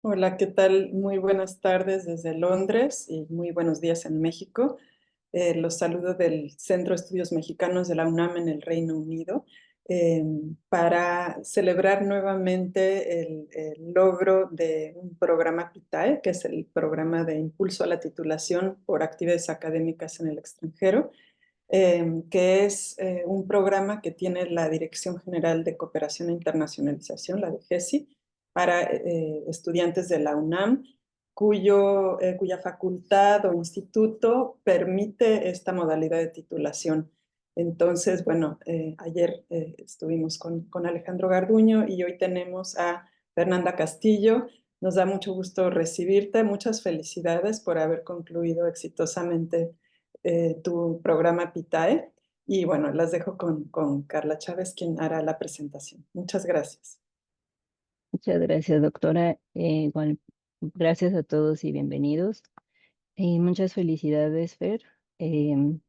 Hola, ¿qué tal? Muy buenas tardes desde Londres y muy buenos días en México. Los saludo del Centro de Estudios Mexicanos de la UNAM en el Reino Unido eh, para celebrar nuevamente el logro de un programa PITAE, que es el programa de impulso a la titulación por actividades académicas en el extranjero, que es un programa que tiene la Dirección General de Cooperación e Internacionalización, la DGESI, para estudiantes de la UNAM, cuya facultad o instituto permite esta modalidad de titulación. Entonces, bueno, ayer estuvimos con Alejandro Garduño y hoy tenemos a Fernanda Castillo. Nos da mucho gusto recibirte. Muchas felicidades por haber concluido exitosamente tu programa PITAE. Y bueno, las dejo con Carla Chávez, quien hará la presentación. Muchas gracias. Muchas gracias, doctora. Igual, gracias a todos y bienvenidos. Muchas felicidades, Fer.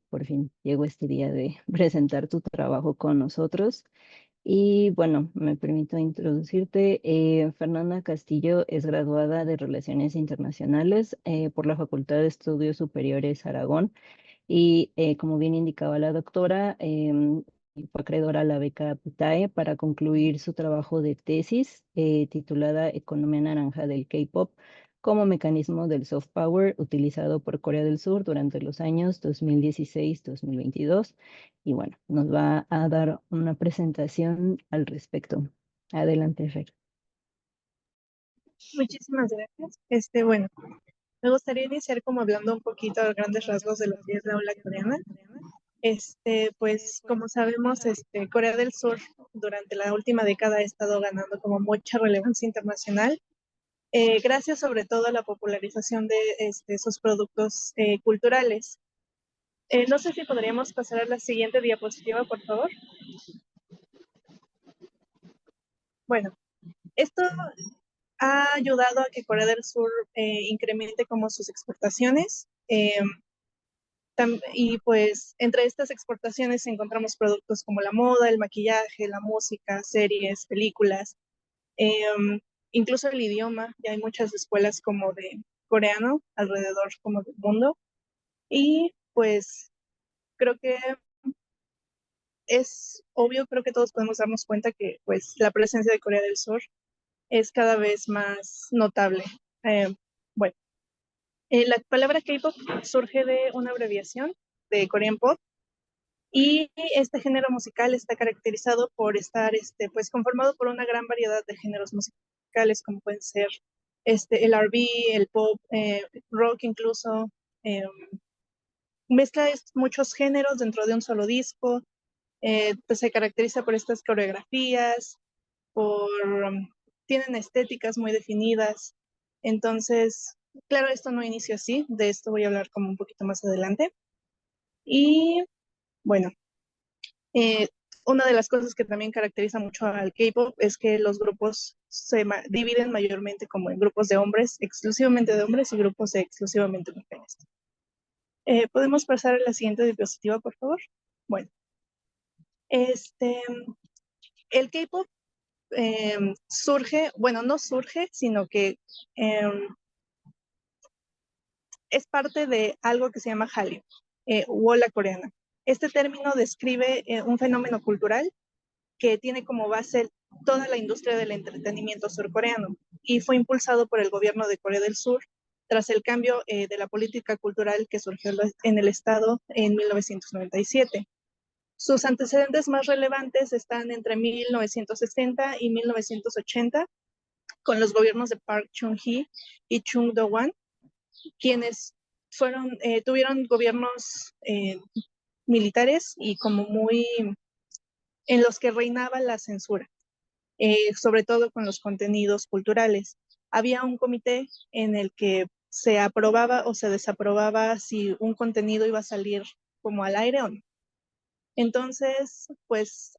Por fin llegó este día de presentar tu trabajo con nosotros. Y bueno, me permito introducirte. Fernanda Castillo es graduada de Relaciones Internacionales por la Facultad de Estudios Superiores Aragón y como bien indicaba la doctora, fue acreedora a la beca PITAE para concluir su trabajo de tesis titulada Economía Naranja del K-Pop como mecanismo del soft power utilizado por Corea del Sur durante los años 2016-2022. Y bueno, nos va a dar una presentación al respecto. Adelante, Fer. Muchísimas gracias. Bueno, me gustaría iniciar como hablando un poquito a grandes rasgos de lo que es la ola coreana. Pues como sabemos, Corea del Sur durante la última década ha estado ganando como mucha relevancia internacional, gracias sobre todo a la popularización de sus productos culturales. No sé si podríamos pasar a la siguiente diapositiva, por favor. Bueno, esto ha ayudado a que Corea del Sur incremente como sus exportaciones. Y pues entre estas exportaciones encontramos productos como la moda, el maquillaje, la música, series, películas, incluso el idioma. Ya hay muchas escuelas como de coreano alrededor como del mundo. Y pues creo que es obvio, creo que todos podemos darnos cuenta que pues la presencia de Corea del Sur es cada vez más notable. Bueno, la palabra K-pop surge de una abreviación de Korean Pop y este género musical está caracterizado por estar pues conformado por una gran variedad de géneros musicales como pueden ser el R&B, el pop, rock incluso, eh, mezcla muchos géneros dentro de un solo disco. Pues se caracteriza por estas coreografías, tienen estéticas muy definidas. Entonces, claro, esto no inició así, de esto voy a hablar como un poquito más adelante. Y bueno, eh, una de las cosas que también caracteriza mucho al K-pop es que los grupos se dividen mayormente como en grupos de hombres, exclusivamente de hombres, y grupos de exclusivamente mujeres. ¿Podemos pasar a la siguiente diapositiva, por favor? Bueno, el K-pop surge, bueno, no surge, sino que es parte de algo que se llama Hallyu, u ola coreana. Este término describe un fenómeno cultural que tiene como base toda la industria del entretenimiento surcoreano y fue impulsado por el gobierno de Corea del Sur tras el cambio de la política cultural que surgió en el estado en 1997. Sus antecedentes más relevantes están entre 1960 y 1980 con los gobiernos de Park Chung-hee y Chung Do-hwan, quienes tuvieron gobiernos militares y como muy en los que reinaba la censura, sobre todo con los contenidos culturales. Había un comité en el que se aprobaba o se desaprobaba si un contenido iba a salir como al aire o no. Entonces, pues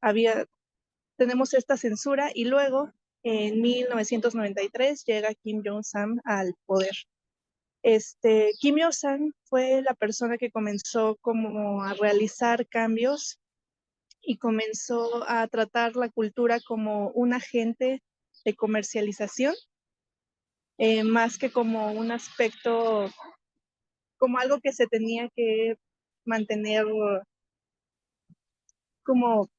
tenemos esta censura y luego en 1993 llega Kim Jong-un al poder. Kim Il-sung fue la persona que comenzó como a realizar cambios y comenzó a tratar la cultura como un agente de comercialización más que como un aspecto, como algo que se tenía que mantener, como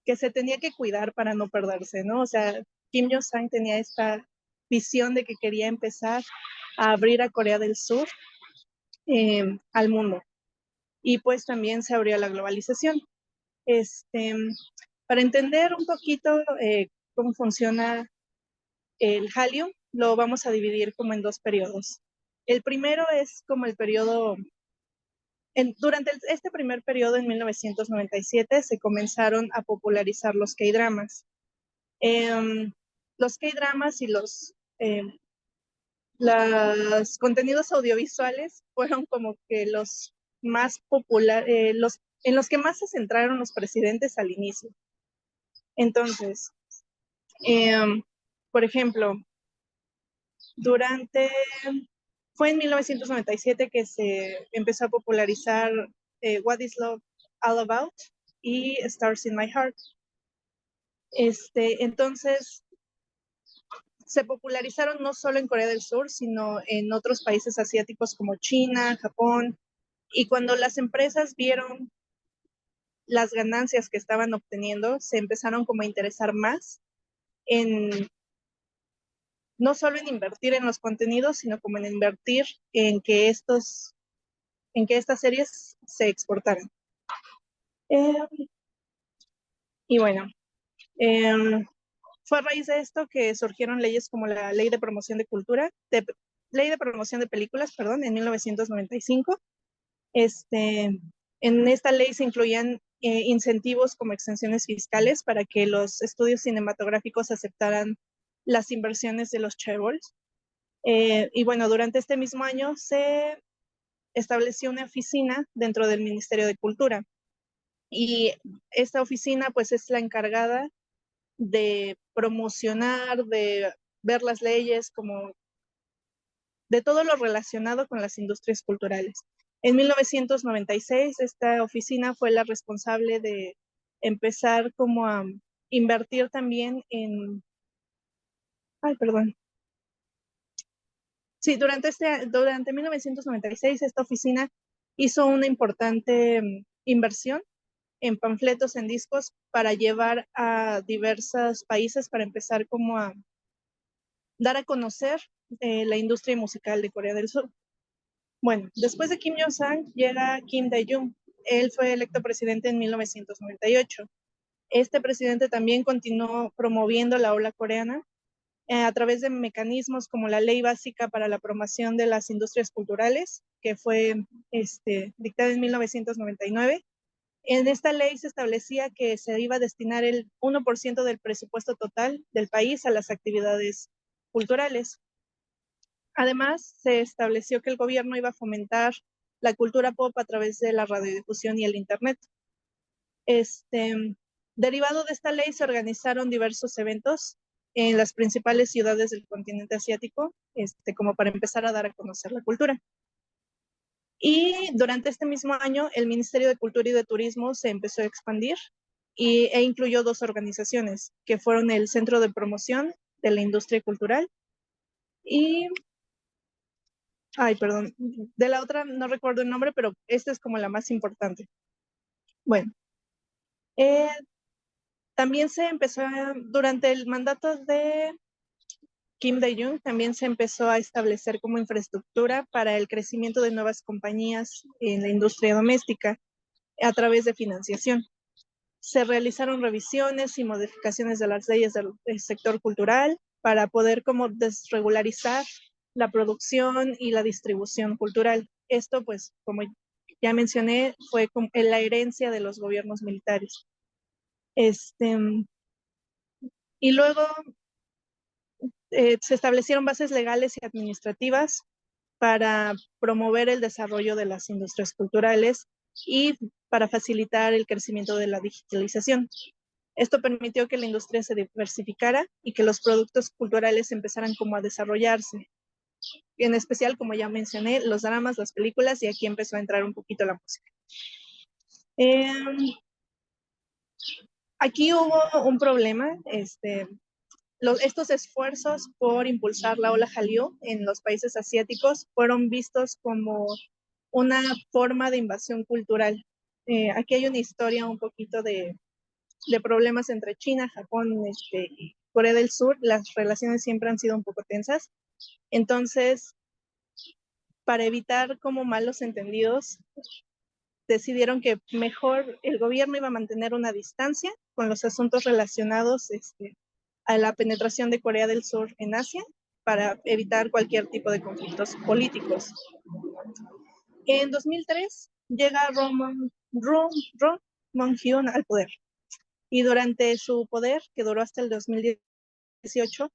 que se tenía que cuidar para no perderse, ¿no? O sea, Kim Jong-un tenía esta visión de que quería empezar a abrir a Corea del Sur al mundo. Y pues también se abrió a la globalización. Para entender un poquito cómo funciona el Hallyu, lo vamos a dividir como en 2 periodos. El primero es como el periodo, durante este primer periodo en 1997 se comenzaron a popularizar los K-dramas. Los K-dramas y los contenidos audiovisuales fueron como que los más populares, en los que más se centraron los presidentes al inicio. Entonces, por ejemplo, fue en 1997 que se empezó a popularizar What is Love All About y Stars in My Heart. Entonces, se popularizaron no solo en Corea del Sur, sino en otros países asiáticos como China, Japón, y cuando las empresas vieron las ganancias que estaban obteniendo, se empezaron como a interesar más en no solo en invertir en los contenidos, sino como en invertir en que estas series se exportaran. Y bueno, fue a raíz de esto que surgieron leyes como la Ley de Promoción de Ley de Promoción de Películas, perdón, en 1995. En esta ley se incluían incentivos como exenciones fiscales para que los estudios cinematográficos aceptaran las inversiones de los chaebols. Y bueno, durante este mismo año se estableció una oficina dentro del Ministerio de Cultura. Y esta oficina pues es la encargada de promocionar, de ver las leyes, como de todo lo relacionado con las industrias culturales. En 1996 esta oficina fue la responsable de empezar como a invertir también en... Ay, perdón. Sí, durante 1996 esta oficina hizo una importante inversión en panfletos, en discos, para llevar a diversos países para empezar como a dar a conocer la industria musical de Corea del Sur. Bueno, después de Kim Jong-un llega Kim Dae-jung. Él fue electo presidente en 1998. Este presidente también continuó promoviendo la ola coreana a través de mecanismos como la Ley Básica para la Promoción de las Industrias Culturales, que fue dictada en 1999. En esta ley se establecía que se iba a destinar el 1% del presupuesto total del país a las actividades culturales. Además, se estableció que el gobierno iba a fomentar la cultura pop a través de la radiodifusión y el Internet. Derivado de esta ley, se organizaron diversos eventos en las principales ciudades del continente asiático, como para empezar a dar a conocer la cultura. Y durante este mismo año, el Ministerio de Cultura y de Turismo se empezó a expandir e incluyó 2 organizaciones, que fueron el Centro de Promoción de la Industria Cultural y... Ay, perdón, de la otra no recuerdo el nombre, pero esta es como la más importante. Bueno, también se empezó, durante el mandato de Kim Dae-jung, también se empezó a establecer como infraestructura para el crecimiento de nuevas compañías en la industria doméstica a través de financiación. Se realizaron revisiones y modificaciones de las leyes del sector cultural para poder como desregularizar la producción y la distribución cultural. Esto, pues, como ya mencioné, fue la herencia de los gobiernos militares. Y luego se establecieron bases legales y administrativas para promover el desarrollo de las industrias culturales y para facilitar el crecimiento de la digitalización. Esto permitió que la industria se diversificara y que los productos culturales empezaran como a desarrollarse. En especial, como ya mencioné, los dramas, las películas, y aquí empezó a entrar un poquito la música. Aquí hubo un problema, estos esfuerzos por impulsar la ola Hallyu en los países asiáticos fueron vistos como una forma de invasión cultural. Aquí hay una historia un poquito de problemas entre China, Japón y Corea del Sur. Las relaciones siempre han sido un poco tensas. Entonces, para evitar como malos entendidos, decidieron que mejor el gobierno iba a mantener una distancia con los asuntos relacionados a la penetración de Corea del Sur en Asia para evitar cualquier tipo de conflictos políticos. En 2003 llega Roh Moo-hyun al poder y durante su poder, que duró hasta el 2018,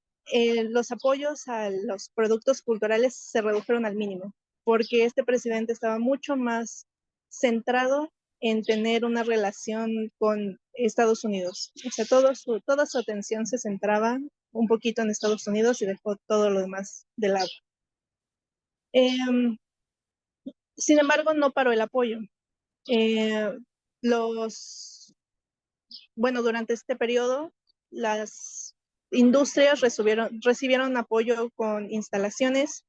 los apoyos a los productos culturales se redujeron al mínimo porque este presidente estaba mucho más centrado en tener una relación con Estados Unidos. O sea, toda su atención se centraba un poquito en Estados Unidos y dejó todo lo demás de lado. Sin embargo, no paró el apoyo. Durante este periodo, las industrias recibieron apoyo con instalaciones,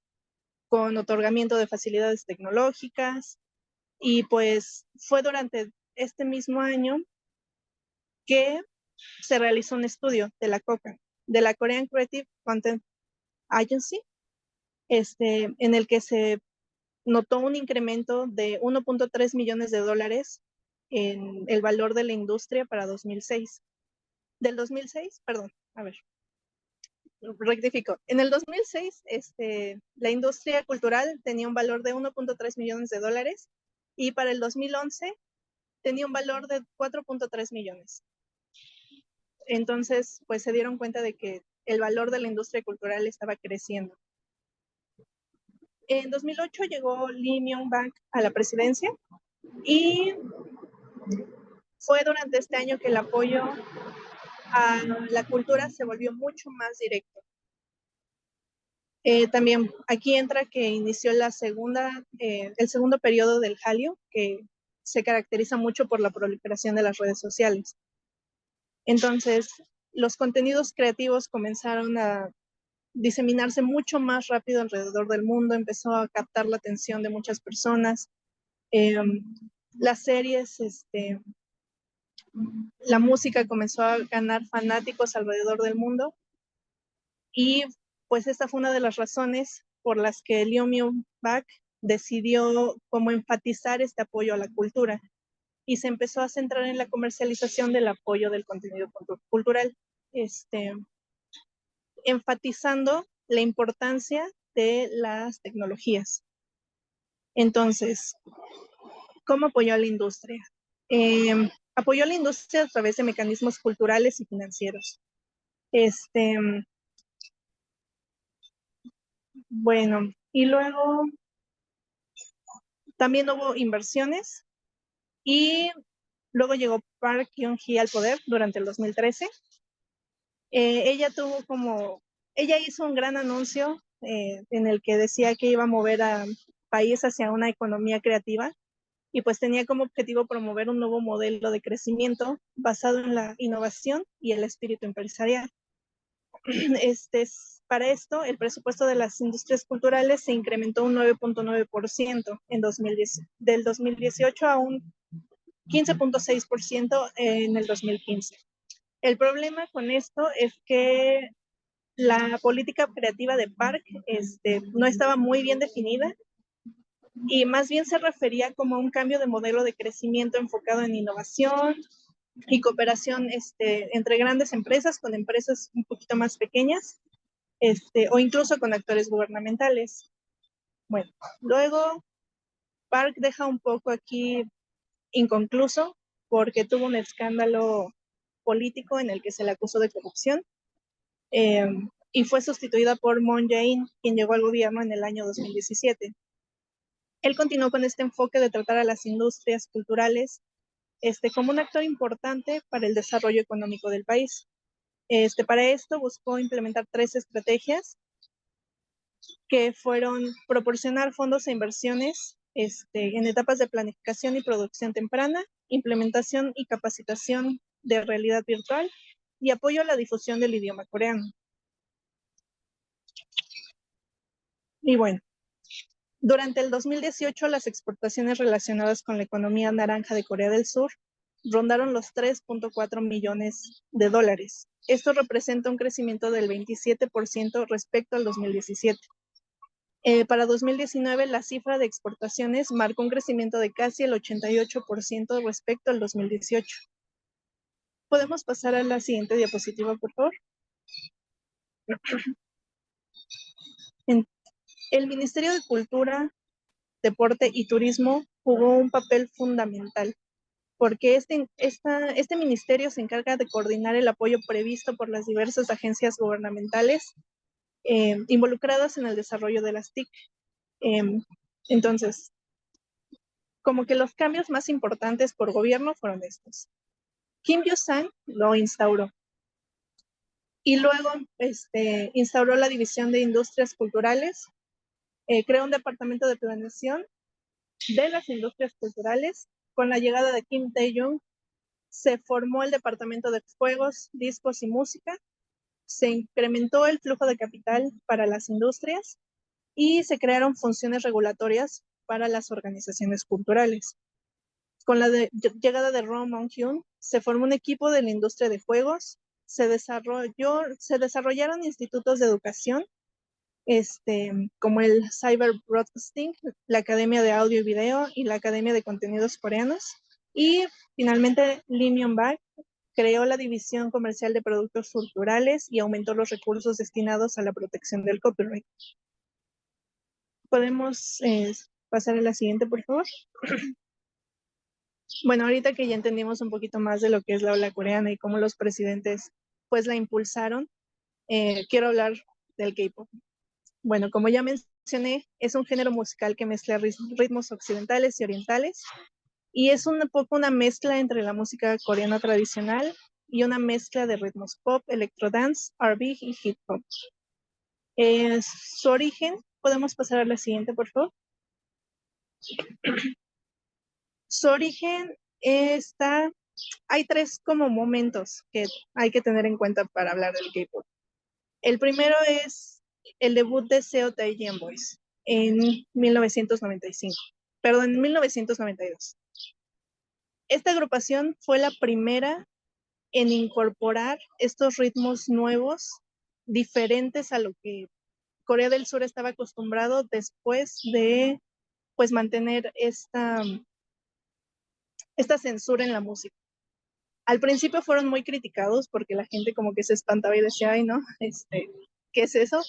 con otorgamiento de facilidades tecnológicas, y pues fue durante este mismo año que se realizó un estudio de la COCA, de la Korean Creative Content Agency, en el que se notó un incremento de 1.3 millones de dólares en el valor de la industria para 2006. Del 2006, perdón, a ver, rectifico. En el 2006, la industria cultural tenía un valor de 1.3 millones de dólares y para el 2011 tenía un valor de 4.3 millones. Entonces, pues se dieron cuenta de que el valor de la industria cultural estaba creciendo. En 2008 llegó Lee Myung-bak a la presidencia y fue durante este año que el apoyo a la cultura se volvió mucho más directo. También aquí entra que inició el segundo periodo del Hallyu, que se caracteriza mucho por la proliferación de las redes sociales. Entonces, los contenidos creativos comenzaron a diseminarse mucho más rápido alrededor del mundo, empezó a captar la atención de muchas personas. Las series, la música comenzó a ganar fanáticos alrededor del mundo y pues esta fue una de las razones por las que Lee Myung-bak decidió como enfatizar este apoyo a la cultura y se empezó a centrar en la comercialización del apoyo del contenido cultural, enfatizando la importancia de las tecnologías. Entonces, ¿cómo apoyó a la industria? Apoyó a la industria a través de mecanismos culturales y financieros. Bueno, y luego también hubo inversiones y luego llegó Park Geun-hye al poder durante el 2013. Ella hizo un gran anuncio en el que decía que iba a mover al país hacia una economía creativa y pues tenía como objetivo promover un nuevo modelo de crecimiento basado en la innovación y el espíritu empresarial. Para esto, el presupuesto de las industrias culturales se incrementó un 9.9% del 2018 a un 15.6% en el 2015. El problema con esto es que la política creativa de Park no estaba muy bien definida y más bien se refería como a un cambio de modelo de crecimiento enfocado en innovación y cooperación entre grandes empresas con empresas un poquito más pequeñas, o incluso con actores gubernamentales. Bueno, luego Park deja un poco aquí inconcluso porque tuvo un escándalo político en el que se le acusó de corrupción y fue sustituida por Moon Jae-in, quien llegó al gobierno en el año 2017. Él continuó con este enfoque de tratar a las industrias culturales como un actor importante para el desarrollo económico del país. Para esto buscó implementar 3 estrategias que fueron proporcionar fondos e inversiones en etapas de planificación y producción temprana, implementación y capacitación de realidad virtual y apoyo a la difusión del idioma coreano. Y bueno, durante el 2018 las exportaciones relacionadas con la economía naranja de Corea del Sur rondaron los 3.4 millones de dólares. Esto representa un crecimiento del 27% respecto al 2017. Para 2019, la cifra de exportaciones marcó un crecimiento de casi el 88% respecto al 2018. ¿Podemos pasar a la siguiente diapositiva, por favor? El Ministerio de Cultura, Deporte y Turismo jugó un papel fundamental, porque este ministerio se encarga de coordinar el apoyo previsto por las diversas agencias gubernamentales involucradas en el desarrollo de las TIC. Entonces, como que los cambios más importantes por gobierno fueron estos. Kim Il-sung lo instauró. Y luego instauró la División de Industrias Culturales, creó un departamento de planeación de las industrias culturales. Con la llegada de Kim Tae-jung, se formó el departamento de juegos, discos y música, se incrementó el flujo de capital para las industrias y se crearon funciones regulatorias para las organizaciones culturales. Con la llegada de Roh Moo-hyun, se formó un equipo de la industria de juegos, se desarrollaron institutos de educación, como el Cyber Broadcasting, la Academia de Audio y Video y la Academia de Contenidos Coreanos. Y finalmente, Lee Myung-bak creó la División Comercial de Productos Culturales y aumentó los recursos destinados a la protección del copyright. ¿Podemos pasar a la siguiente, por favor? Bueno, ahorita que ya entendimos un poquito más de lo que es la ola coreana y cómo los presidentes pues la impulsaron, quiero hablar del K-pop. Bueno, como ya mencioné, es un género musical que mezcla ritmos occidentales y orientales y es un poco una mezcla entre la música coreana tradicional y una mezcla de ritmos pop, electrodance, R&B y hip hop. Su origen, podemos pasar a la siguiente, por favor. Su origen hay tres como momentos que hay que tener en cuenta para hablar del K-pop. El primero es el debut de Seo Tae-jin Boys en 1992. Esta agrupación fue la primera en incorporar estos ritmos nuevos, diferentes a lo que Corea del Sur estaba acostumbrado después de pues mantener esta censura en la música. Al principio fueron muy criticados porque la gente como que se espantaba y decía, ay, no, ¿qué es eso?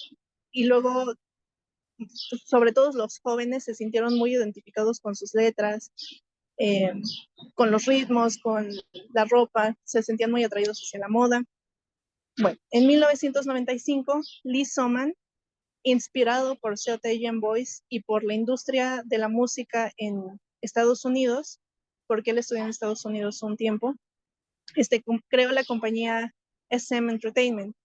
Y luego, sobre todo los jóvenes, se sintieron muy identificados con sus letras, con los ritmos, con la ropa, se sentían muy atraídos hacia la moda. Bueno, en 1995, Lee So-man, inspirado por Seo Tae-jin Boys y por la industria de la música en Estados Unidos, porque él estudió en Estados Unidos un tiempo, creó la compañía SM Entertainment.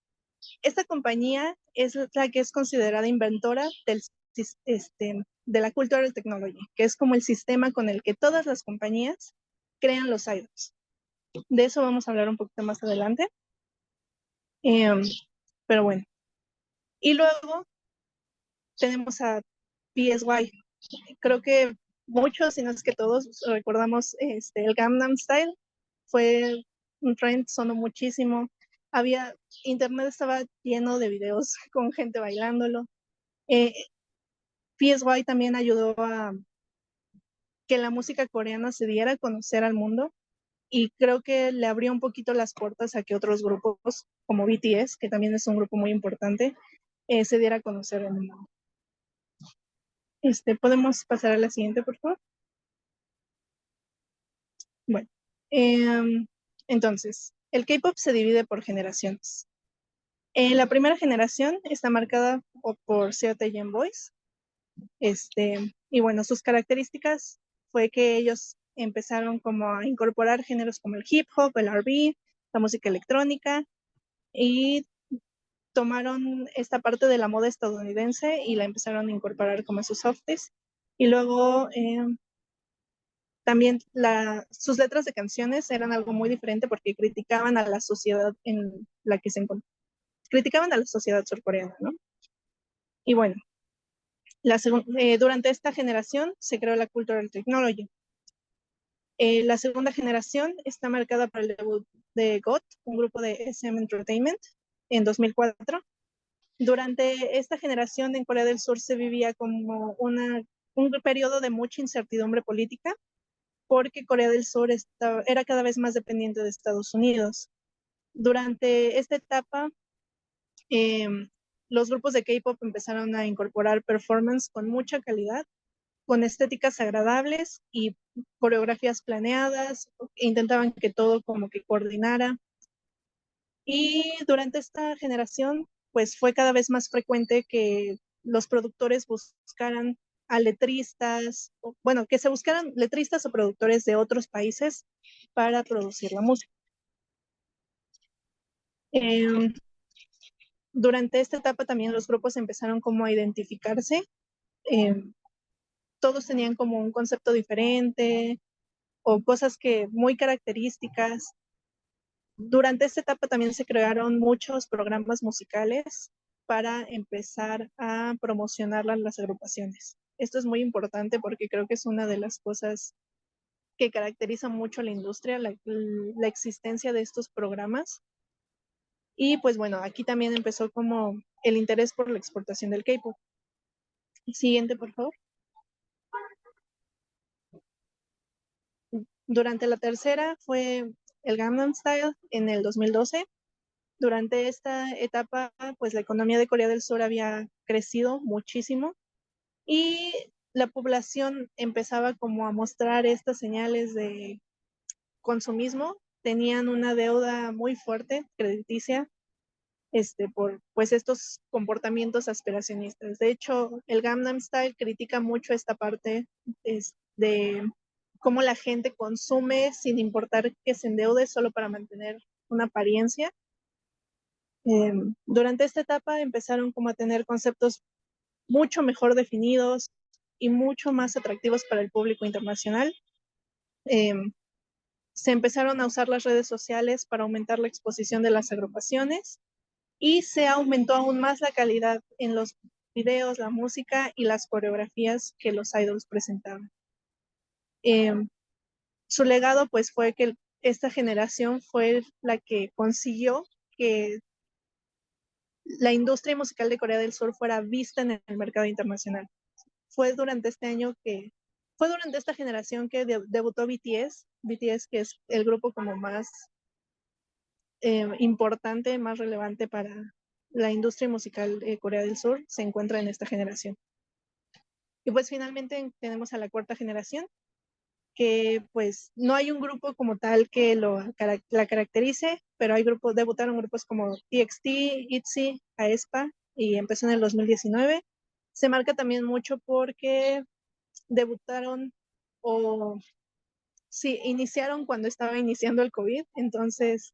Esta compañía es la que es considerada inventora de la Cultural Technology, que es como el sistema con el que todas las compañías crean los idols. De eso vamos a hablar un poquito más adelante. Pero bueno. Y luego tenemos a PSY. Creo que muchos, si no es que todos, recordamos el Gangnam Style. Fue un trend, sonó muchísimo. Internet estaba lleno de videos con gente bailándolo. PSY también ayudó a que la música coreana se diera a conocer al mundo y creo que le abrió un poquito las puertas a que otros grupos como BTS, que también es un grupo muy importante, se diera a conocer en el mundo. ¿Podemos pasar a la siguiente, por favor? Bueno, entonces, el K-pop se divide por generaciones. La primera generación está marcada por Seo Tae-jin Boys. Y bueno, sus características fue que ellos empezaron como a incorporar géneros como el hip hop, el R&B, la música electrónica y tomaron esta parte de la moda estadounidense y la empezaron a incorporar como sus softies. Y luego también sus letras de canciones eran algo muy diferente porque criticaban a la sociedad en la que se encontraban. Criticaban a la sociedad surcoreana, ¿no? Y bueno, Durante esta generación se creó la Cultural Technology. La segunda generación está marcada por el debut de GOT, un grupo de SM Entertainment, en 2004. Durante esta generación en Corea del Sur se vivía como un periodo de mucha incertidumbre política, porque Corea del Sur era cada vez más dependiente de Estados Unidos. Durante esta etapa, los grupos de K-pop empezaron a incorporar performance con mucha calidad, con estéticas agradables y coreografías planeadas, intentaban que todo como que coordinara. Y durante esta generación, pues fue cada vez más frecuente que los productores buscaran a letristas, bueno, que se buscaran letristas o productores de otros países para producir la música. Durante esta etapa también los grupos empezaron como a identificarse. Todos tenían como un concepto diferente o cosas que muy características. Durante esta etapa también se crearon muchos programas musicales para empezar a promocionar las agrupaciones. Esto es muy importante porque creo que es una de las cosas que caracteriza mucho a la industria, la existencia de estos programas. Y pues bueno, aquí también empezó como el interés por la exportación del K-pop. Siguiente, por favor. Durante la tercera fue el Gangnam Style en el 2012. Durante esta etapa, pues la economía de Corea del Sur había crecido muchísimo y la población empezaba como a mostrar estas señales de consumismo. Tenían una deuda muy fuerte, crediticia, por pues estos comportamientos aspiracionistas. De hecho, el Gangnam Style critica mucho esta parte de cómo la gente consume sin importar que se endeude solo para mantener una apariencia. Durante esta etapa empezaron como a tener conceptos mucho mejor definidos y mucho más atractivos para el público internacional. Se empezaron a usar las redes sociales para aumentar la exposición de las agrupaciones y se aumentó aún más la calidad en los videos, la música y las coreografías que los idols presentaban. Su legado pues fue que esta generación fue la que consiguió que la industria musical de Corea del Sur fuera vista en el mercado internacional. Fue durante esta generación que debutó BTS, que es el grupo como más importante, más relevante para la industria musical de Corea del Sur, se encuentra en esta generación. Y pues finalmente tenemos a la cuarta generación, que pues no hay un grupo como tal que la caracterice, pero debutaron grupos como TXT, ITZY, aespa, y empezó en el 2019. Se marca también mucho porque debutaron iniciaron cuando estaba iniciando el COVID, entonces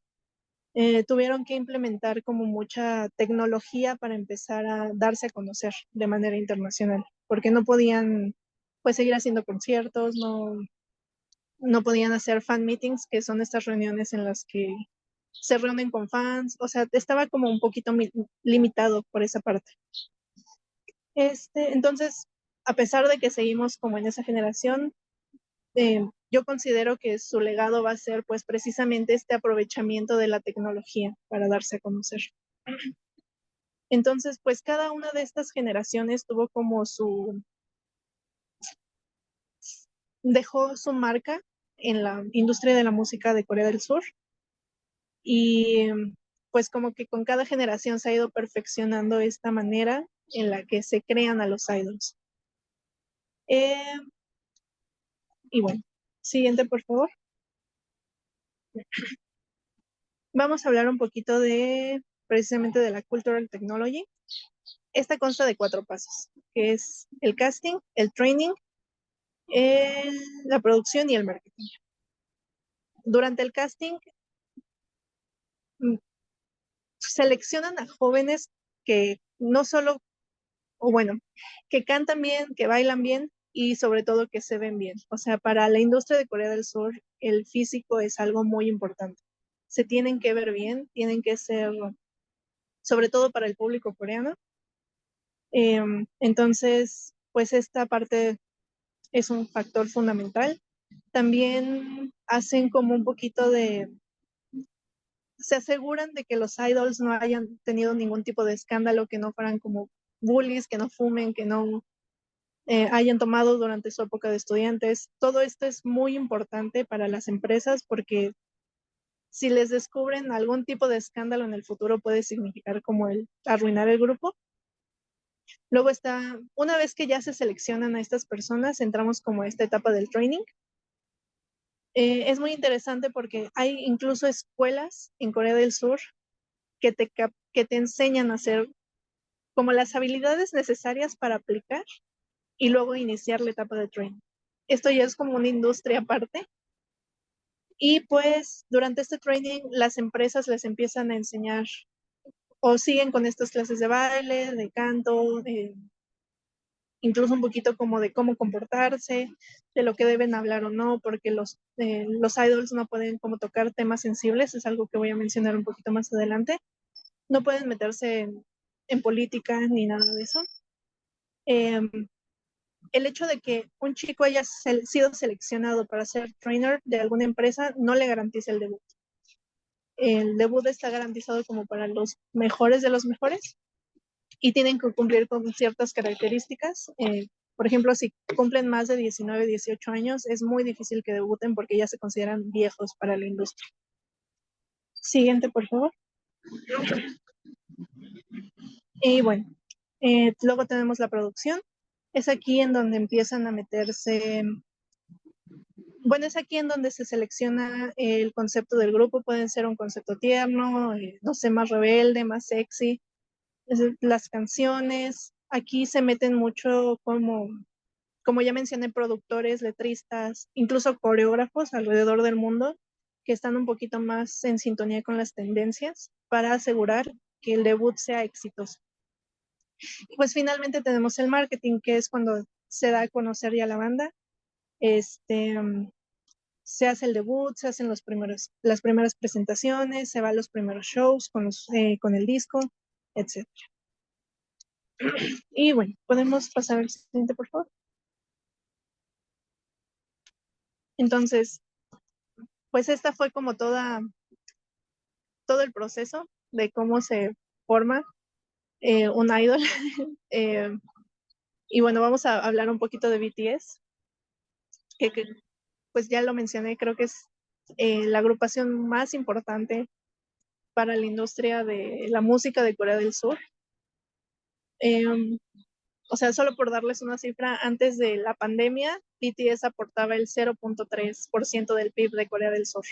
tuvieron que implementar como mucha tecnología para empezar a darse a conocer de manera internacional, porque no podían pues seguir haciendo conciertos, no podían hacer fan meetings, que son estas reuniones en las que se reúnen con fans, o sea, estaba como un poquito limitado por esa parte. Entonces, a pesar de que seguimos como en esa generación, yo considero que su legado va a ser pues precisamente este aprovechamiento de la tecnología para darse a conocer. Entonces, pues cada una de estas generaciones tuvo como dejó su marca en la industria de la música de Corea del Sur y pues como que con cada generación se ha ido perfeccionando esta manera en la que se crean a los idols. Y bueno, siguiente por favor. Vamos a hablar un poquito precisamente de la Cultural Technology. Esta consta de 4 pasos, que es el casting, el training, la producción y el marketing. Durante el casting, seleccionan a jóvenes que no solo, o bueno, que cantan bien, que bailan bien y sobre todo que se ven bien. O sea, para la industria de Corea del Sur, el físico es algo muy importante. Se tienen que ver bien, tienen que ser, sobre todo para el público coreano. Entonces, pues esta parte es un factor fundamental. También hacen como un poquito se aseguran de que los idols no hayan tenido ningún tipo de escándalo, que no fueran como bullies, que no fumen, que no hayan tomado durante su época de estudiantes. Todo esto es muy importante para las empresas porque si les descubren algún tipo de escándalo en el futuro puede significar como el arruinar el grupo. Luego está, una vez que ya se seleccionan a estas personas, entramos como a esta etapa del training. Es muy interesante porque hay incluso escuelas en Corea del Sur que te enseñan a hacer como las habilidades necesarias para aplicar y luego iniciar la etapa de training. Esto ya es como una industria aparte. Y pues durante este training las empresas les empiezan a enseñar o siguen con estas clases de baile, de canto, incluso un poquito como de cómo comportarse, de lo que deben hablar o no, porque los idols no pueden como tocar temas sensibles, es algo que voy a mencionar un poquito más adelante. No pueden meterse en política ni nada de eso. El hecho de que un chico haya sido seleccionado para ser trainer de alguna empresa no le garantiza el debut. El debut está garantizado como para los mejores de los mejores y tienen que cumplir con ciertas características. Por ejemplo, si cumplen más de 19, 18 años, es muy difícil que debuten porque ya se consideran viejos para la industria. Siguiente, por favor. Y bueno, luego tenemos la producción. Es aquí en donde empiezan a meterse. Bueno, es aquí en donde se selecciona el concepto del grupo. Pueden ser un concepto tierno, no sé, más rebelde, más sexy. Las canciones. Aquí se meten mucho como ya mencioné, productores, letristas, incluso coreógrafos alrededor del mundo que están un poquito más en sintonía con las tendencias para asegurar que el debut sea exitoso. Y pues finalmente tenemos el marketing, que es cuando se da a conocer ya la banda. Se hace el debut, se hacen las primeras presentaciones, se van los primeros shows con el disco, etc. Y bueno, podemos pasar al siguiente, por favor. Entonces, pues esta fue como todo el proceso de cómo se forma un idol. Y bueno, vamos a hablar un poquito de BTS, que pues ya lo mencioné, creo que es la agrupación más importante para la industria de la música de Corea del Sur. O sea, solo por darles una cifra, antes de la pandemia, BTS aportaba el 0.3% del PIB de Corea del Sur.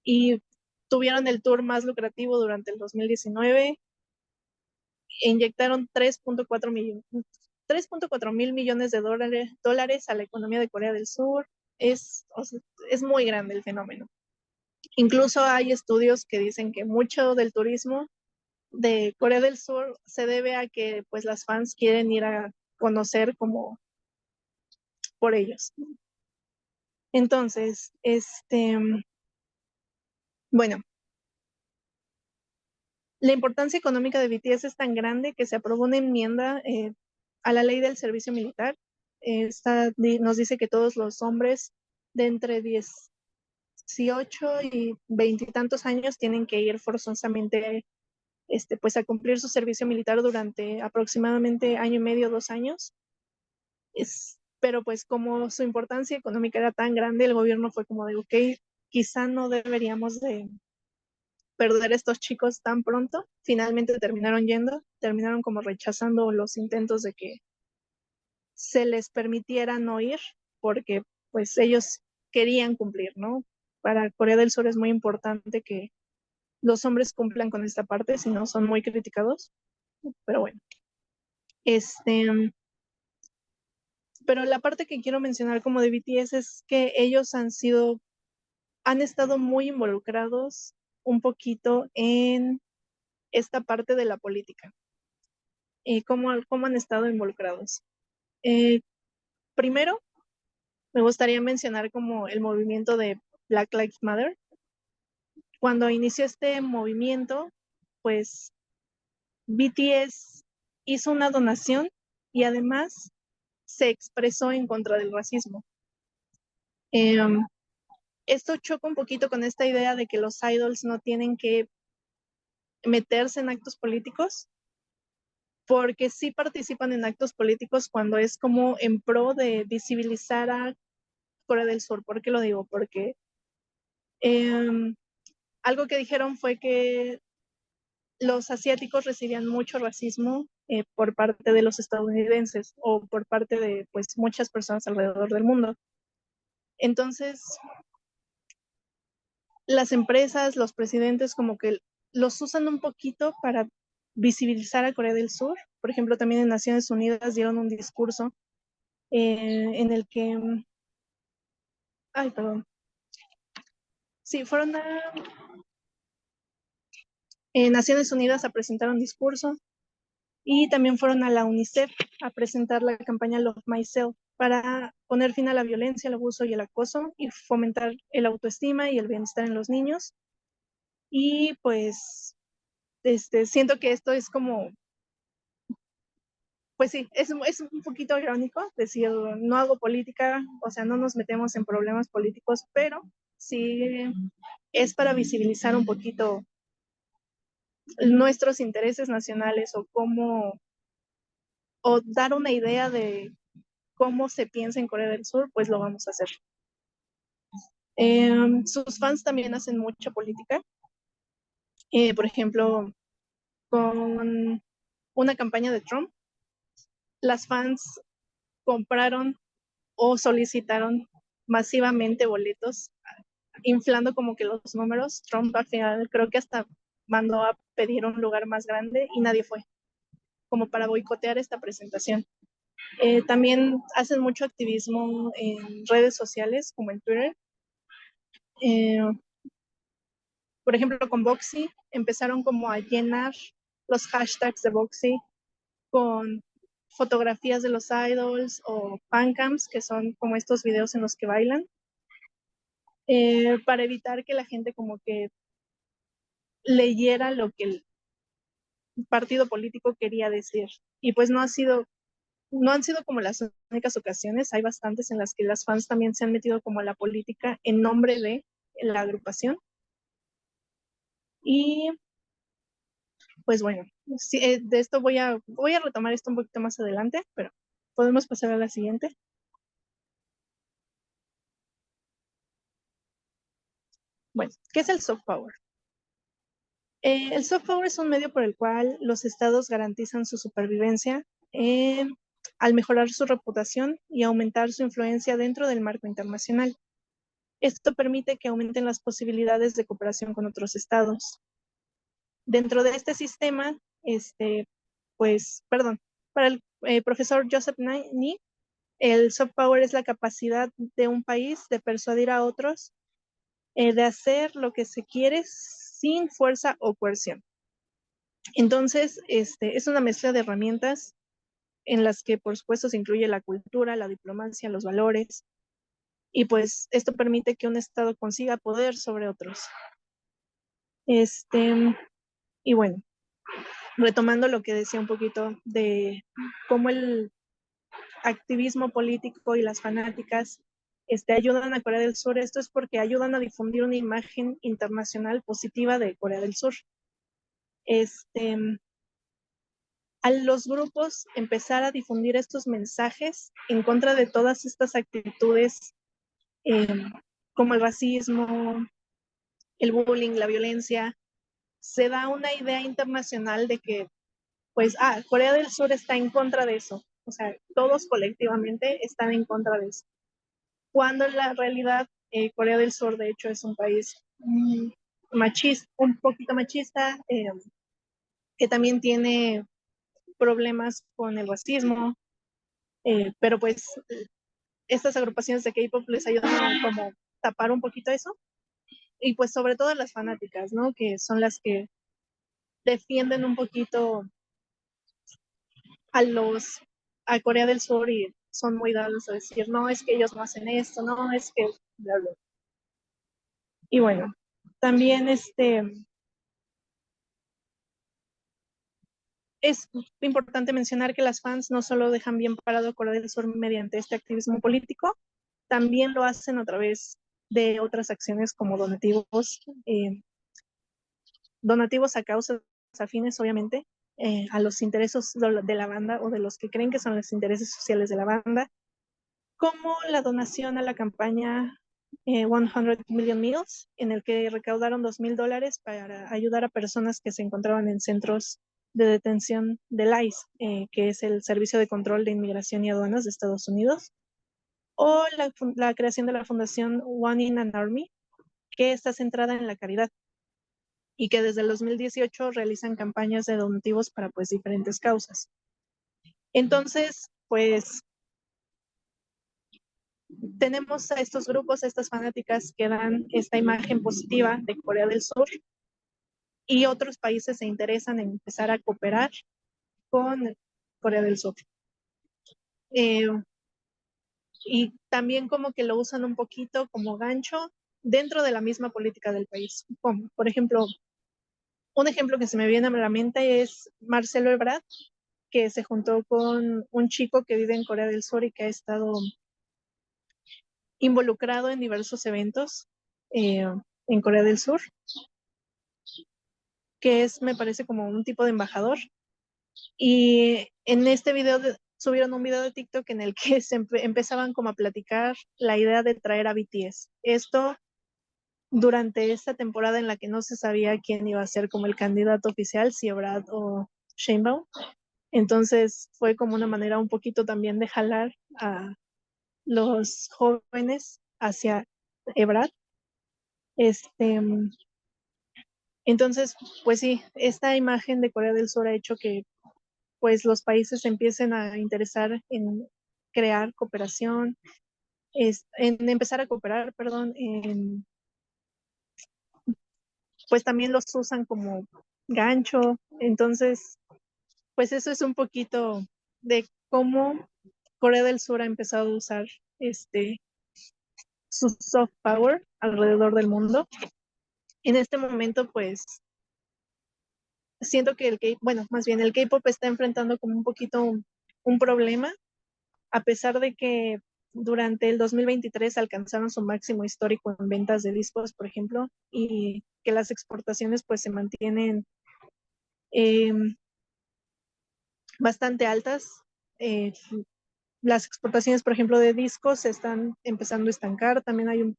Y tuvieron el tour más lucrativo durante el 2019. Inyectaron 3.4 mil millones de dólares a la economía de Corea del Sur. O sea, es muy grande el fenómeno. Incluso hay estudios que dicen que mucho del turismo de Corea del Sur se debe a que pues las fans quieren ir a conocer como por ellos. Entonces, bueno, la importancia económica de BTS es tan grande que se aprobó una enmienda a la ley del servicio militar. Nos dice que todos los hombres de entre 18 y 20 y tantos años tienen que ir forzosamente pues a cumplir su servicio militar durante aproximadamente año y medio, 2 años. Pero pues como su importancia económica era tan grande, el gobierno fue como de, ok, quizá no deberíamos de perder estos chicos tan pronto. Finalmente terminaron como rechazando los intentos de que se les permitiera no ir, porque pues ellos querían cumplir, ¿no? Para Corea del Sur es muy importante que los hombres cumplan con esta parte, si no son muy criticados. Pero bueno, pero la parte que quiero mencionar como de BTS es que ellos han estado muy involucrados un poquito en esta parte de la política. ¿Cómo han estado involucrados? Primero, me gustaría mencionar como el movimiento de Black Lives Matter. Cuando inició este movimiento, pues BTS hizo una donación y además se expresó en contra del racismo. Esto choca un poquito con esta idea de que los idols no tienen que meterse en actos políticos, porque sí participan en actos políticos cuando es como en pro de visibilizar a Corea del Sur. ¿Por qué lo digo? Porque algo que dijeron fue que los asiáticos recibían mucho racismo por parte de los estadounidenses o por parte de pues muchas personas alrededor del mundo. Entonces, las empresas, los presidentes como que los usan un poquito para visibilizar a Corea del Sur. Por ejemplo, también en Naciones Unidas dieron un discurso en el que, ay, perdón, sí, fueron a Naciones Unidas a presentar un discurso y también fueron a la UNICEF a presentar la campaña Love Myself para poner fin a la violencia, el abuso y el acoso y fomentar el autoestima y el bienestar en los niños. Y pues siento que esto es como, pues sí, es un poquito irónico decir, no hago política, o sea, no nos metemos en problemas políticos, pero sí es para visibilizar un poquito nuestros intereses nacionales o dar una idea de cómo se piensa en Corea del Sur, pues lo vamos a hacer. Sus fans también hacen mucha política. Por ejemplo, con una campaña de Trump, las fans compraron o solicitaron masivamente boletos, inflando como que los números. Trump al final creo que hasta mandó a pedir un lugar más grande y nadie fue, como para boicotear esta presentación. También hacen mucho activismo en redes sociales, como en Twitter. Por ejemplo, con Voxy empezaron como a llenar los hashtags de Voxy con fotografías de los idols o fancams, que son como estos videos en los que bailan, para evitar que la gente como que leyera lo que el partido político quería decir. Y pues no han sido como las únicas ocasiones, hay bastantes en las que las fans también se han metido como a la política en nombre de la agrupación. Y pues bueno, sí, de esto voy a retomar esto un poquito más adelante, pero podemos pasar a la siguiente. Bueno, ¿qué es el soft power? El soft power es un medio por el cual los estados garantizan su supervivencia al mejorar su reputación y aumentar su influencia dentro del marco internacional. Esto permite que aumenten las posibilidades de cooperación con otros estados. Dentro de este sistema, para el profesor Joseph Nye, el soft power es la capacidad de un país de persuadir a otros de hacer lo que se quiere sin fuerza o coerción. Entonces, es una mezcla de herramientas en las que, por supuesto, se incluye la cultura, la diplomacia, los valores, y pues esto permite que un Estado consiga poder sobre otros. Y bueno, retomando lo que decía un poquito de cómo el activismo político y las fanáticas ayudan a Corea del Sur, esto es porque ayudan a difundir una imagen internacional positiva de Corea del Sur. A los grupos empezar a difundir estos mensajes en contra de todas estas actitudes como el racismo, el bullying, la violencia, se da una idea internacional de que, pues, Corea del Sur está en contra de eso. O sea, todos colectivamente están en contra de eso. Cuando en la realidad Corea del Sur, de hecho, es un país machista, un poquito machista, que también tiene problemas con el racismo, pero pues estas agrupaciones de K-pop les ayudan a como tapar un poquito eso, y pues sobre todo las fanáticas, ¿no? Que son las que defienden un poquito a Corea del Sur y son muy dados a decir, no, es que ellos no hacen esto, no, es que bla, bla. Y bueno, también es importante mencionar que las fans no solo dejan bien parado a Corea del Sur mediante este activismo político, también lo hacen a través de otras acciones como donativos a causas afines, obviamente, a los intereses de la banda o de los que creen que son los intereses sociales de la banda, como la donación a la campaña 100 Million Meals, en el que recaudaron $2,000 para ayudar a personas que se encontraban en centros de detención del ICE, que es el Servicio de Control de Inmigración y Aduanas de Estados Unidos, o la creación de la fundación One in an Army, que está centrada en la caridad y que desde el 2018 realizan campañas de donativos para pues diferentes causas. Entonces, pues tenemos a estos grupos, a estas fanáticas que dan esta imagen positiva de Corea del Sur y otros países se interesan en empezar a cooperar con Corea del Sur. Y también como que lo usan un poquito como gancho dentro de la misma política del país. Como, por ejemplo, un ejemplo que se me viene a la mente es Marcelo Ebrard, que se juntó con un chico que vive en Corea del Sur y que ha estado involucrado en diversos eventos en Corea del Sur, que es, me parece, como un tipo de embajador. Y en este video subieron un video de TikTok en el que se empezaban como a platicar la idea de traer a BTS. Esto durante esta temporada en la que no se sabía quién iba a ser como el candidato oficial, si Ebrard o Sheinbaum. Entonces fue como una manera un poquito también de jalar a los jóvenes hacia Ebrard. Entonces, pues sí, esta imagen de Corea del Sur ha hecho que pues los países empiecen a interesar en crear cooperación, en empezar a cooperar, perdón, pues también los usan como gancho. Entonces, pues eso es un poquito de cómo Corea del Sur ha empezado a usar su soft power alrededor del mundo. En este momento, pues siento que el K-pop está enfrentando como un poquito un problema, a pesar de que durante el 2023 alcanzaron su máximo histórico en ventas de discos, por ejemplo, y que las exportaciones pues se mantienen eh, bastante altas. Las exportaciones, por ejemplo, de discos se están empezando a estancar. También hay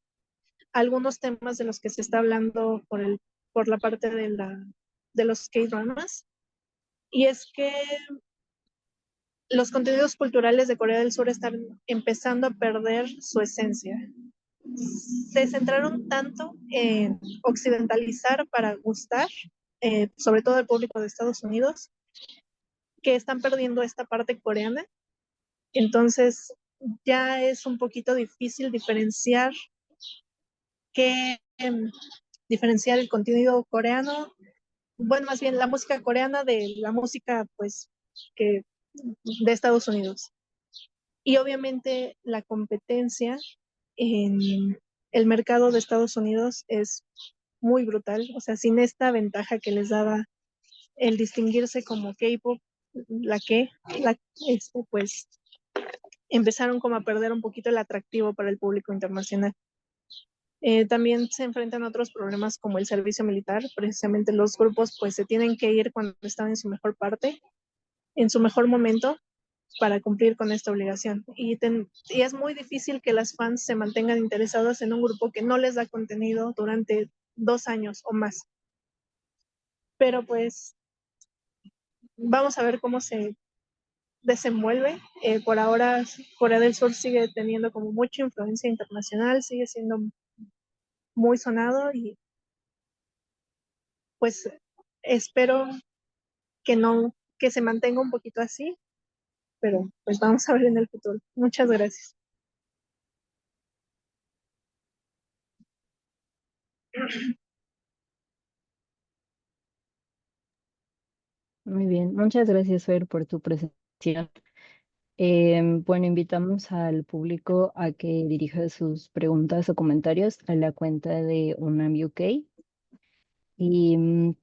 algunos temas de los que se está hablando por la parte de los K-dramas. Y es que los contenidos culturales de Corea del Sur están empezando a perder su esencia. Se centraron tanto en occidentalizar para gustar, sobre todo al público de Estados Unidos, que están perdiendo esta parte coreana. Entonces ya es un poquito difícil diferenciar el contenido coreano, bueno, más bien la música coreana de la música pues que de Estados Unidos. Y obviamente la competencia en el mercado de Estados Unidos es muy brutal, o sea, sin esta ventaja que les daba el distinguirse como K-pop, pues empezaron como a perder un poquito el atractivo para el público internacional. También se enfrentan a otros problemas como el servicio militar. Precisamente los grupos pues se tienen que ir cuando están en su mejor parte, en su mejor momento, para cumplir con esta obligación. Y es muy difícil que las fans se mantengan interesadas en un grupo que no les da contenido durante 2 años o más. Pero pues vamos a ver cómo se desenvuelve. Por ahora Corea del Sur sigue teniendo como mucha influencia internacional, sigue siendo muy sonado y pues espero que se mantenga un poquito así, pero pues vamos a ver en el futuro. Muchas gracias. Muy bien, muchas gracias, Fer, por tu presentación. Bueno, invitamos al público a que dirija sus preguntas o comentarios a la cuenta de UNAM UK. Y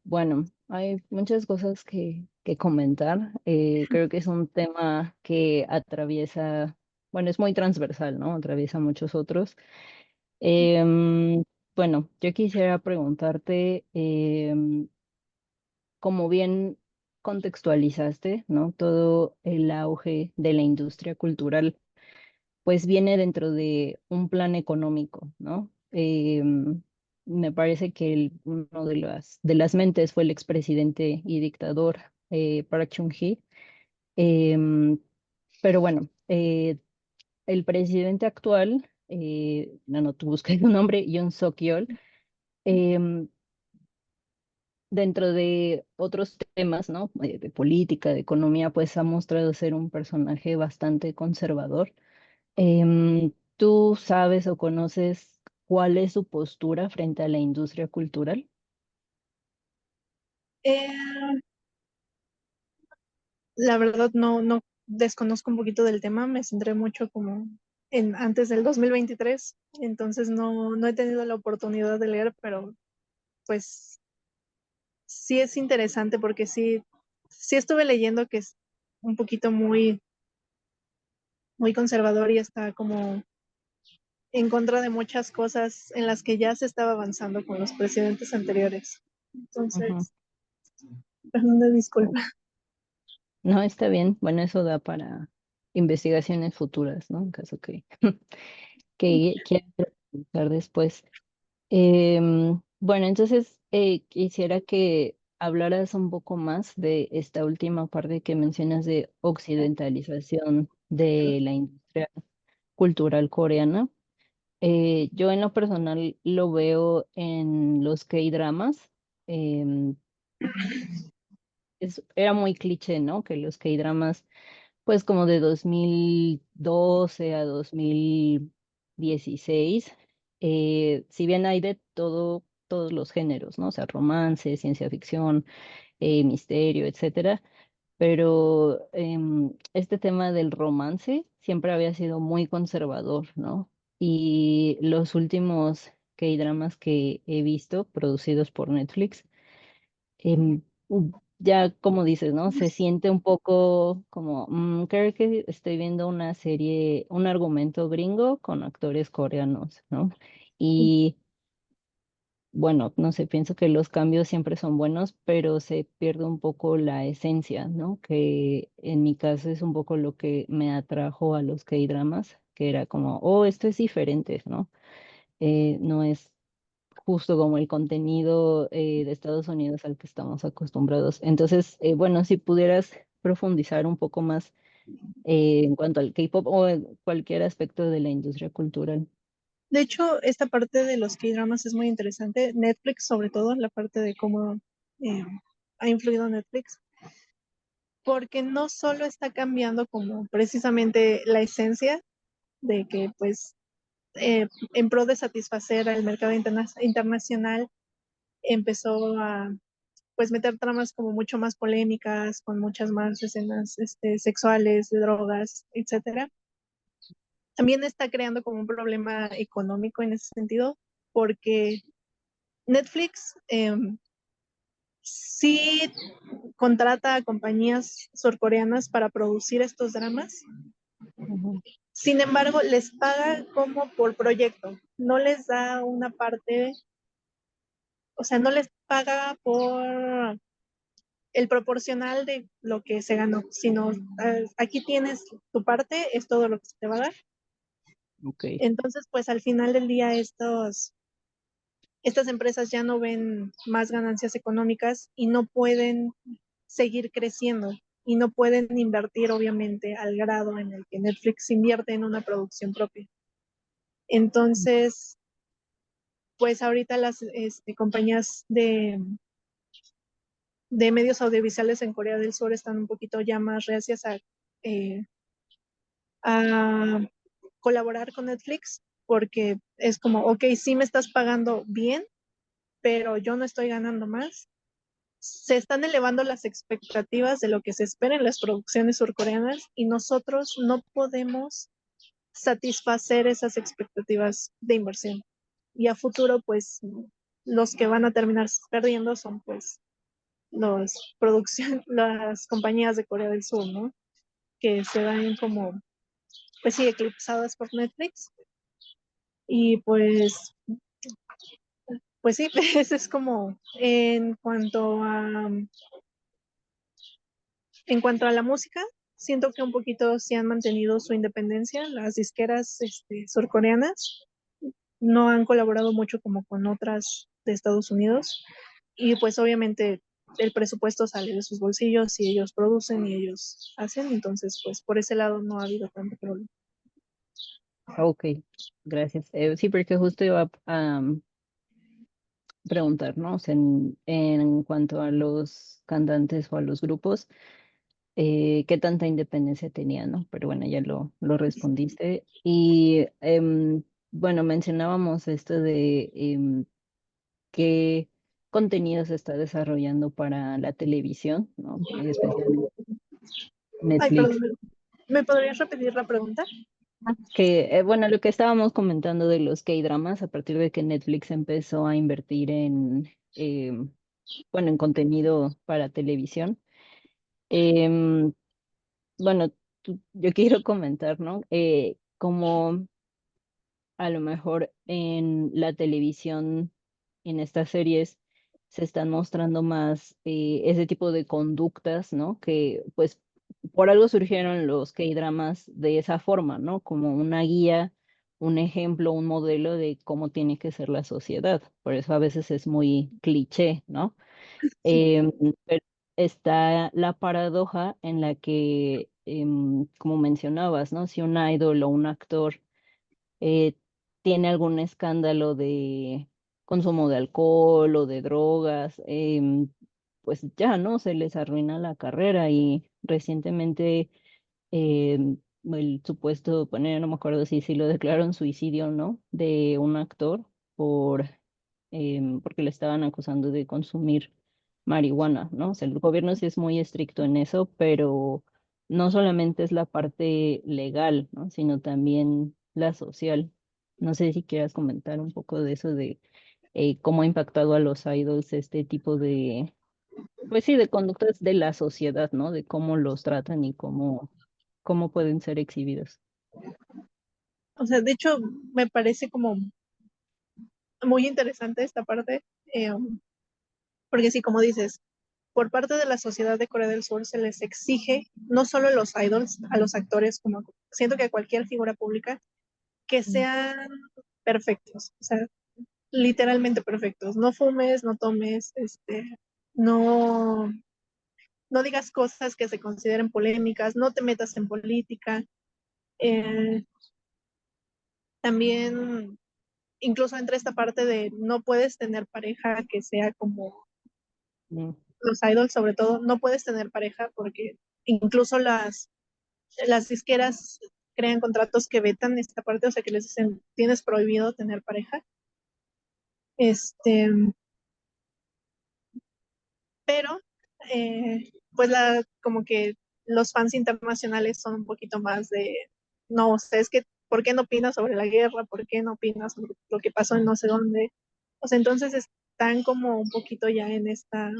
bueno, hay muchas cosas que que comentar. Creo que es un tema que atraviesa, bueno, es muy transversal, ¿no? Atraviesa muchos otros. Em, bueno, yo quisiera preguntarte, como bien contextualizaste, ¿no? Todo el auge de la industria cultural, pues viene dentro de un plan económico, ¿no? Me parece que uno de las mentes fue el expresidente y dictador Park Chung-hee. Em, pero bueno, el presidente actual, no, tú buscas un nombre, Yoon Suk-yeol, em, dentro de otros temas, ¿no? De política, de economía, pues ha mostrado ser un personaje bastante conservador. ¿Tú sabes o conoces cuál es su postura frente a la industria cultural? Eh, la verdad no desconozco un poquito del tema, me centré mucho como en antes del 2023, entonces no he tenido la oportunidad de leer, pero pues sí es interesante porque sí estuve leyendo que es un poquito muy conservador y está como en contra de muchas cosas en las que ya se estaba avanzando con los presidentes anteriores. Ujú. Entonces, una disculpa. No, está bien. Bueno, eso da para investigaciones futuras, ¿no? En caso que quieran preguntar después. Bueno, entonces quisiera que hablaras un poco más de esta última parte que mencionas de occidentalización de la industria cultural coreana. Yo en lo personal lo veo en los K-dramas. Em, era muy cliché, ¿no? Que los K-dramas, pues como de 2012 a 2016, si bien hay de todo, todos los géneros, ¿no? O sea, romance, ciencia ficción, misterio, etcétera, pero este tema del romance siempre había sido muy conservador, ¿no? Y los últimos K-dramas que he visto, producidos por Netflix, em, ya como dices, ¿no? Se siente un poco como, creo que estoy viendo una serie, un argumento gringo con actores coreanos, ¿no? Y bueno, no sé, pienso que los cambios siempre son buenos, pero se pierde un poco la esencia, ¿no? Que en mi caso es un poco lo que me atrajo a los K-dramas, que era como, oh, esto es diferente, ¿no? No es justo como el contenido de Estados Unidos al que estamos acostumbrados. Entonces, bueno, si pudieras profundizar un poco más en cuanto al K-pop o en cualquier aspecto de la industria cultural. De hecho, esta parte de los K-dramas es muy interesante. Netflix, sobre todo, la parte de cómo eh, ha influido Netflix, porque no solo está cambiando como precisamente la esencia de que, pues, en pro de satisfacer al mercado internacional, empezó a pues meter tramas como mucho más polémicas, con muchas más escenas sexuales, de drogas, etcétera. También está creando como un problema económico en ese sentido, porque Netflix sí contrata a compañías surcoreanas para producir estos dramas. Ujú. Sin embargo, les paga como por proyecto, no les da una parte, o sea, no les paga por el proporcional de lo que se ganó, sino aquí tienes tu parte, es todo lo que se te va a dar. Ok. Entonces, pues al final del día estas empresas ya no ven más ganancias económicas y no pueden seguir creciendo y no pueden invertir obviamente al grado en el que Netflix invierte en una producción propia. Entonces, pues ahorita las compañías de medios audiovisuales en Corea del Sur están un poquito ya más reacias a colaborar con Netflix porque es como, ok, sí me estás pagando bien, pero yo no estoy ganando más. Se están elevando las expectativas de lo que se espera en las producciones surcoreanas y nosotros no podemos satisfacer esas expectativas de inversión. Y a futuro, pues, los que van a terminar perdiendo son, pues, las compañías de Corea del Sur, ¿no? Que se ven como, pues sí, eclipsadas por Netflix. Y pues sí, ese es como en cuanto a la música, siento que un poquito sí han mantenido su independencia. Las disqueras surcoreanas no han colaborado mucho como con otras de Estados Unidos. Y pues obviamente el presupuesto sale de sus bolsillos y ellos producen y ellos hacen. Entonces, pues por ese lado no ha habido tanto problema. Ok, gracias. Sí, porque justo iba a preguntar, ¿no? O sea, en cuanto a los cantantes o a los grupos, qué tanta independencia tenían, ¿no? Pero bueno, ya lo respondiste. Y bueno, mencionábamos esto de qué contenido se está desarrollando para la televisión, ¿no? Especialmente Ay, Netflix. perdón, ¿me podrías repetir la pregunta? Que, bueno, lo que estábamos comentando de los K-dramas, a partir de que Netflix empezó a invertir bueno, en contenido para televisión. Em, bueno, yo quiero comentar, ¿no? Como a lo mejor en la televisión, en estas series, se están mostrando más ese tipo de conductas, ¿no? Que pues por algo surgieron los K-dramas de esa forma, ¿no? Como una guía, un ejemplo, un modelo de cómo tiene que ser la sociedad. Por eso a veces es muy cliché, ¿no? Sí. Pero está la paradoja en la que, como mencionabas, ¿no? Si un idol o un actor eh, tiene algún escándalo de consumo de alcohol o de drogas, pues ya, ¿no? Se les arruina la carrera y recientemente el supuesto, bueno, ya no me acuerdo si lo declararon suicidio, ¿no? De un actor porque le estaban acusando de consumir marihuana, ¿no? O sea, el gobierno sí es muy estricto en eso, pero no solamente es la parte legal, ¿no? Sino también la social. No sé si quieras comentar un poco de eso de cómo ha impactado a los idols este tipo de, pues sí, de conductas de la sociedad, ¿no? De cómo los tratan y cómo pueden ser exhibidos. O sea, de hecho, me parece como muy interesante esta parte, eh, porque sí, como dices, por parte de la sociedad de Corea del Sur se les exige, no solo a los idols, a los actores, como siento que a cualquier figura pública, que sean perfectos, o sea, literalmente perfectos. No fumes, no tomes, no, no digas cosas que se consideren polémicas, no te metas en política. Eh, También, incluso entre esta parte de no puedes tener pareja que sea como Mm, los idols, sobre todo, no puedes tener pareja porque incluso las disqueras crean contratos que vetan esta parte, o sea, que les dicen, tienes prohibido tener pareja. Este, pero, pues como que los fans internacionales son un poquito más de, no, o sea, es que, ¿por qué no opinas sobre la guerra? ¿Por qué no opinas sobre lo que pasó en no sé dónde? O sea, entonces están como un poquito ya en esta,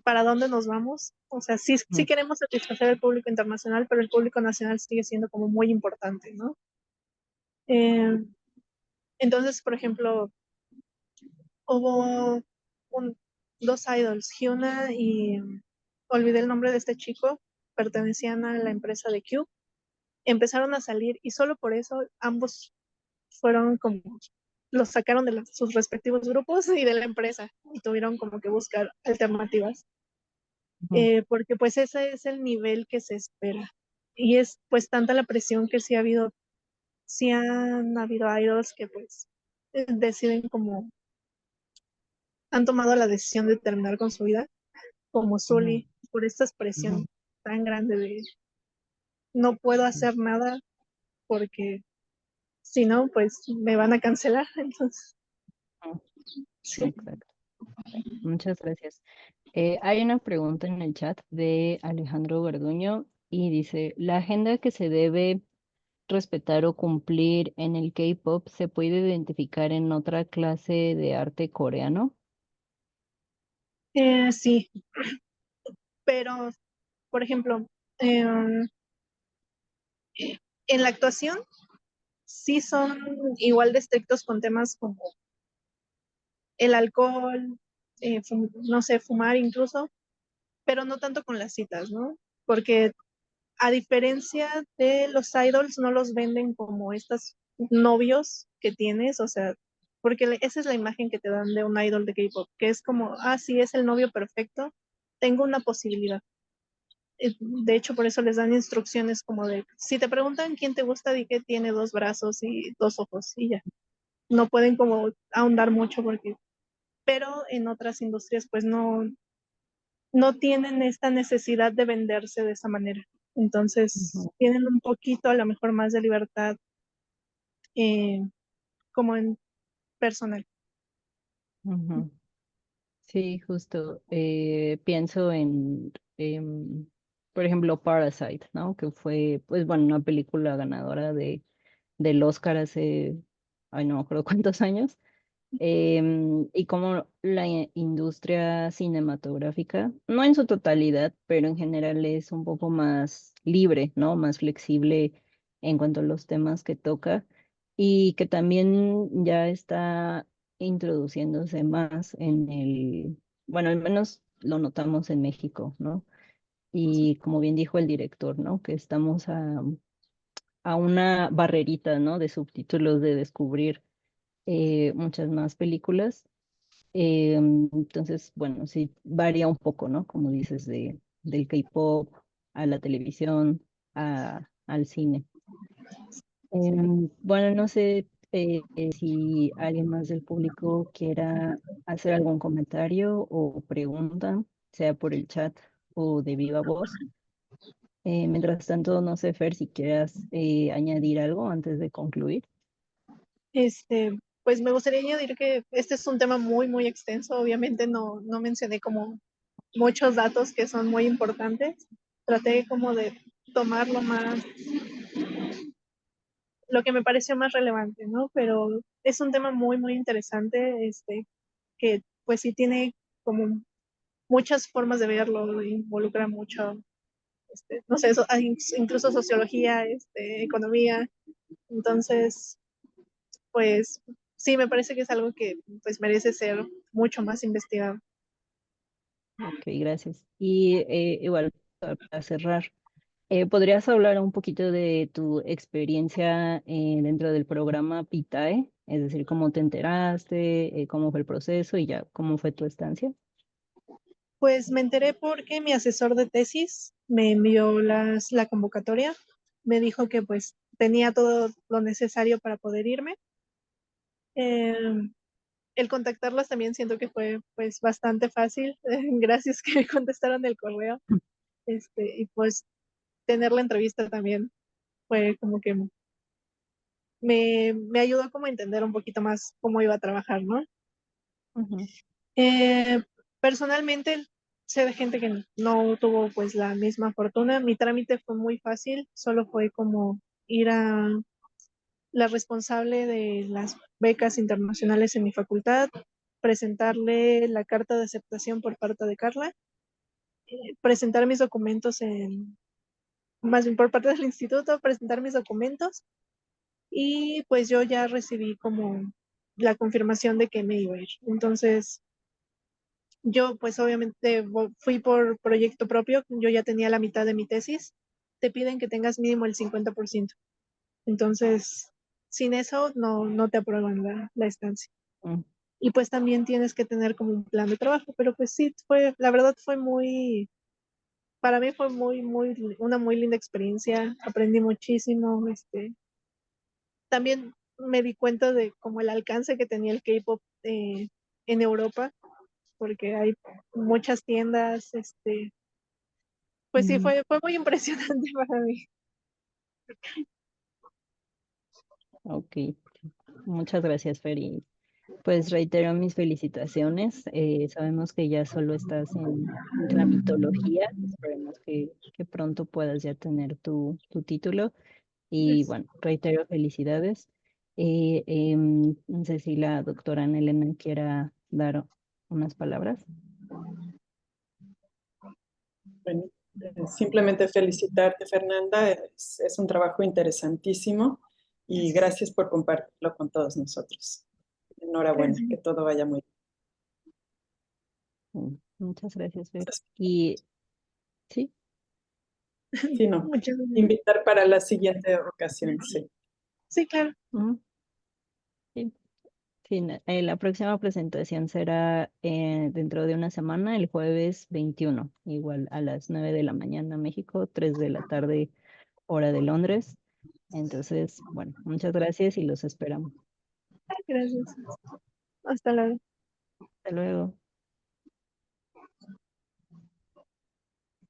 ¿para dónde nos vamos? O sea, sí, mm, sí queremos satisfacer al público internacional, pero el público nacional sigue siendo como muy importante, ¿no? Eh, entonces, por ejemplo, hubo dos idols, Hyuna y olvidé el nombre de este chico, pertenecían a la empresa de Q, empezaron a salir y solo por eso ambos fueron como, los sacaron de sus respectivos grupos y de la empresa y tuvieron como que buscar alternativas, ujú, porque pues ese es el nivel que se espera y es pues tanta la presión que sí han habido idols que pues deciden como, han tomado la decisión de terminar con su vida, como ujú, Sully, por esta expresión tan grande de no puedo hacer nada porque si no, pues me van a cancelar. Entonces, ujú. sí. Exacto. Muchas gracias. Hay una pregunta en el chat de Alejandro Garduño y dice, ¿la agenda que se debe respetar o cumplir en el K-pop se puede identificar en otra clase de arte coreano? Sí, pero, por ejemplo, em, en la actuación sí son igual de estrictos con temas como el alcohol, no sé, fumar incluso, pero no tanto con las citas, ¿no? Porque a diferencia de los idols, no los venden como estos novios que tienes, o sea, porque esa es la imagen que te dan de un idol de K-pop, que es como, ah, sí, es el novio perfecto, tengo una posibilidad. De hecho, por eso les dan instrucciones como de, si te preguntan quién te gusta, di que tiene 2 brazos y 2 ojos y ya. No pueden como ahondar mucho porque, pero en otras industrias pues no tienen esta necesidad de venderse de esa manera. Entonces, Ujú, tienen un poquito a lo mejor más de libertad eh, como en personal. ujú. Sí, justo. Pienso por ejemplo, Parasite, ¿no? Que fue, pues bueno, una película ganadora del Oscar hace, ay, no me acuerdo cuántos años. Y como la industria cinematográfica, no en su totalidad, pero en general es un poco más libre, ¿no? Más flexible en cuanto a los temas que toca y que también ya está introduciéndose más bueno, al menos lo notamos en México, ¿no? Y como bien dijo el director, ¿no? Que estamos a una barrerita, ¿no? De subtítulos, de descubrir muchas más películas. Entonces, bueno, sí, varía un poco, ¿no? Como dices, del K-pop a la televisión, al cine. Bueno, no sé si alguien más del público quiera hacer algún comentario o pregunta, sea por el chat o de viva voz. Mientras tanto, no sé, Fer, si quieras añadir algo antes de concluir. Pues me gustaría añadir que este es un tema muy, muy extenso. Obviamente no mencioné como muchos datos que son muy importantes. Traté como de tomar lo que me pareció más relevante, ¿no? Pero es un tema muy, muy interesante, que pues sí tiene como muchas formas de verlo, involucra mucho, no sé, incluso sociología, economía. Entonces, pues sí, me parece que es algo que pues merece ser mucho más investigado. Ok, gracias. Y igual, para cerrar. ¿Podrías hablar un poquito de tu experiencia dentro del programa PITAE? Es decir, cómo te enteraste, cómo fue el proceso y ya, cómo fue tu estancia. Pues me enteré porque mi asesor de tesis me envió la convocatoria, me dijo que pues tenía todo lo necesario para poder irme. Eh, el contactarlas también siento que fue pues bastante fácil, gracias que me contestaron el correo, y pues tener la entrevista también fue como que me ayudó como a entender un poquito más cómo iba a trabajar, ¿no? Ujú. Eh, personalmente sé de gente que no tuvo pues la misma fortuna. Mi trámite fue muy fácil, solo fue como ir a la responsable de las becas internacionales en mi facultad, presentarle la carta de aceptación por parte de Carla, presentar mis documentos más bien por parte del instituto, presentar mis documentos y pues yo ya recibí como la confirmación de que me iba a ir. Entonces, yo pues obviamente fui por proyecto propio, yo ya tenía la mitad de mi tesis, te piden que tengas mínimo el 50%. Entonces, sin eso no te aprueban la estancia. Mm. Y pues también tienes que tener como un plan de trabajo, pero pues sí, la verdad fue para mí fue una muy linda experiencia, aprendí muchísimo, también me di cuenta de como el alcance que tenía el K-pop en Europa, porque hay muchas tiendas, pues sí, Mm. fue muy impresionante para mí. Ok, muchas gracias, Fer. Y pues reitero mis felicitaciones. Sabemos que ya solo estás en tramitología. Esperemos que pronto puedas ya tener tu título. Y bueno, reitero felicidades. No sé si la doctora Ana Elena quiera dar unas palabras. Bueno, simplemente felicitarte, Fernanda. Es un trabajo interesantísimo y gracias por compartirlo con todos nosotros. Enhorabuena, Gracias. que todo vaya muy Muchas gracias, Fer. bien. Y sí, Sí, no. Muchas gracias. Invitar para la siguiente ocasión, sí. Sí, claro. ujú, sí, sí, la próxima presentación será dentro de una semana, el jueves 21, igual a las 9 de la mañana México, 3 de la tarde hora de Londres. Entonces, bueno, muchas gracias y los esperamos. Gracias. Hasta luego. Hasta luego.